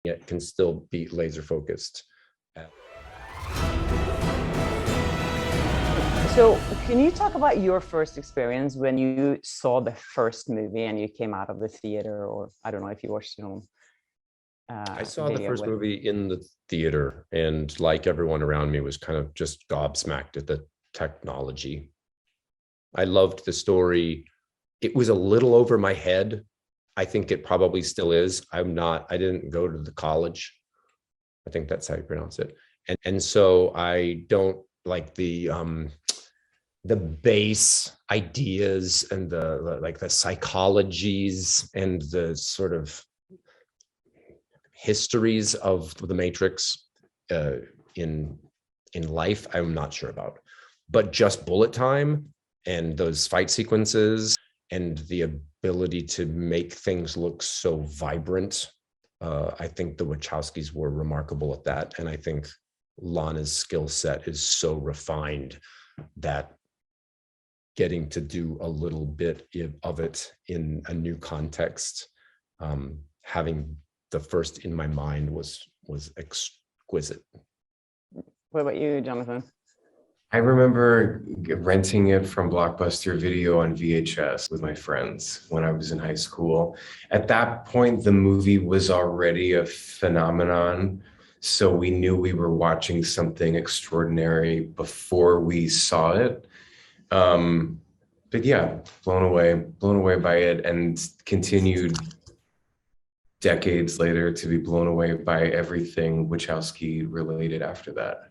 it can still be laser focused. So can you talk about your first experience when you saw the first movie and you came out of the theater, or I don't know if you watched it on I saw the first movie in the theater, and like everyone around me was kind of just gobsmacked at the technology. I loved the story. It was a little over my head. I think it probably still is. I didn't go to the college. I think that's how you pronounce it. And so I don't like the base ideas and the psychologies and the sort of histories of the Matrix in life. I'm not sure about, but just bullet time and those fight sequences and the ability to make things look so vibrant. I think the Wachowskis were remarkable at that. And I think Lana's skill set is so refined that getting to do a little bit of it in a new context, having the first in my mind was exquisite. What about you, Jonathan? I remember renting it from Blockbuster Video on VHS with my friends when I was in high school. At that point, the movie was already a phenomenon, so we knew we were watching something extraordinary before we saw it. But yeah, blown away by it, and continued decades later to be blown away by everything Wachowski related after that.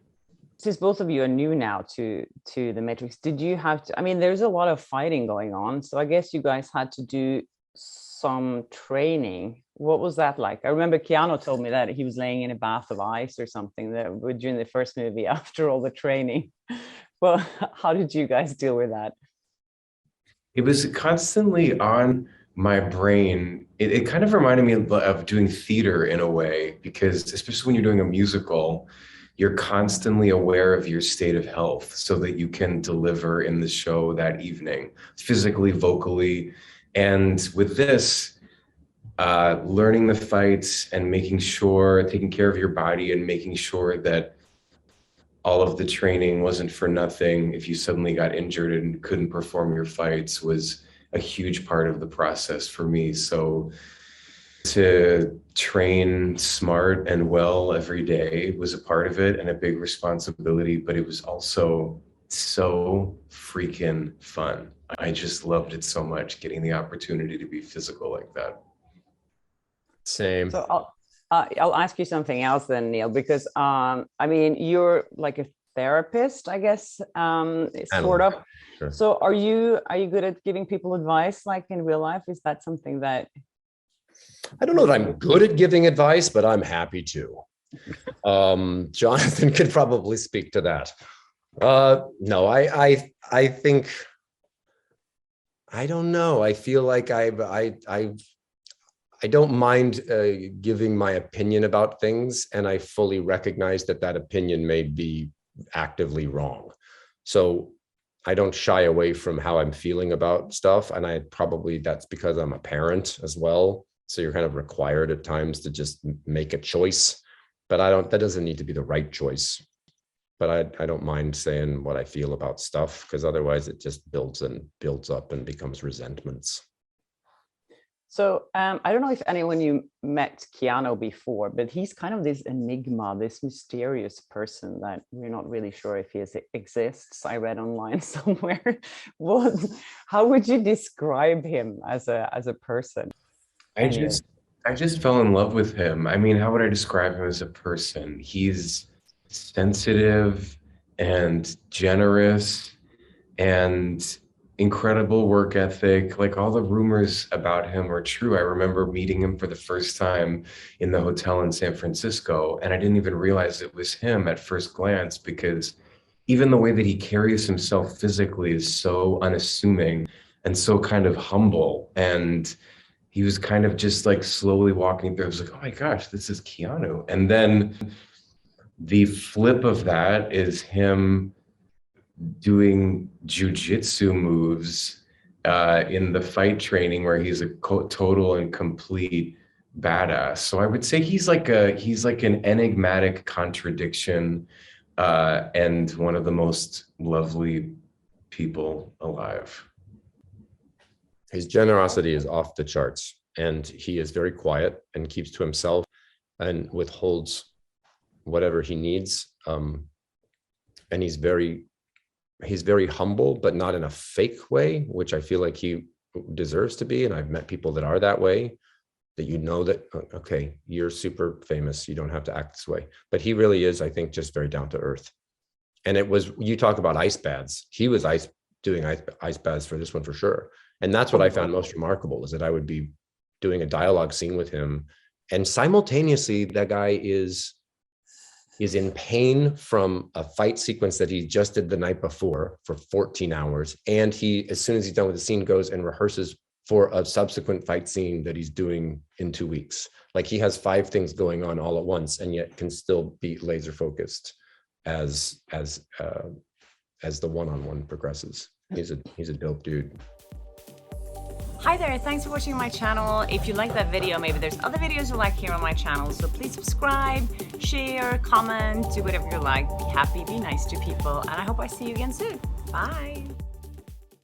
Since both of you are new now to the Matrix, did you have to, I mean, there's a lot of fighting going on, so I guess you guys had to do some training. What was that like? I remember Keanu told me that he was laying in a bath of ice or something during the first movie after all the training. Well, how did you guys deal with that? It was constantly on my brain. It kind of reminded me of doing theater in a way, because especially when you're doing a musical, you're constantly aware of your state of health so that you can deliver in the show that evening, physically, vocally. And with this, learning the fights and making sure, taking care of your body and making sure that all of the training wasn't for nothing if you suddenly got injured and couldn't perform your fights was a huge part of the process for me. So to train smart and well every day was a part of it and a big responsibility, but it was also so freaking fun. I just loved it so much, getting the opportunity to be physical like that. Same. So I'll ask you something else then, Neil, because I mean, you're like a therapist, I guess, sort of. Sure. So are you good at giving people advice like in real life? Is that something that I don't know that I'm good at giving advice, but I'm happy to. Jonathan could probably speak to that. No, I think, I don't know. I feel like I don't mind giving my opinion about things, and I fully recognize that opinion may be actively wrong. So I don't shy away from how I'm feeling about stuff, and that's because I'm a parent as well. So you're kind of required at times to just make a choice, but that doesn't need to be the right choice. But I don't mind saying what I feel about stuff, because otherwise it just builds up and becomes resentments. So I don't know if anyone you met Keanu before, but he's kind of this enigma, this mysterious person that we're not really sure if he exists. I read online somewhere. How would you describe him as a person? I just fell in love with him. I mean, how would I describe him as a person? He's sensitive and generous and incredible work ethic. Like, all the rumors about him are true. I remember meeting him for the first time in the hotel in San Francisco, and I didn't even realize it was him at first glance, because even the way that he carries himself physically is so unassuming and so kind of humble. And he was kind of just like slowly walking through. I was like, oh my gosh, this is Keanu. And then the flip of that is him doing jujitsu moves in the fight training, where he's a total and complete badass. So I would say he's like an enigmatic contradiction, and one of the most lovely people alive. His generosity is off the charts, and he is very quiet and keeps to himself and withholds whatever he needs. And he's very humble, but not in a fake way, which I feel like he deserves to be. And I've met people that are that way, that you know that, okay, you're super famous, you don't have to act this way. But he really is, I think, just very down to earth. And it was, you talk about ice baths. He was doing ice baths for this one for sure. And that's what I found most remarkable, is that I would be doing a dialogue scene with him, and simultaneously that guy is in pain from a fight sequence that he just did the night before for 14 hours. And he, as soon as he's done with the scene, goes and rehearses for a subsequent fight scene that he's doing in 2 weeks. Like, he has 5 things going on all at once, and yet can still be laser focused as the one-on-one progresses. He's a dope dude. Hi there, thanks for watching my channel. If you like that video, maybe there's other videos you like here on my channel, so please subscribe, share, comment, do whatever you like. Be happy, be nice to people, and I hope I see you again soon. Bye.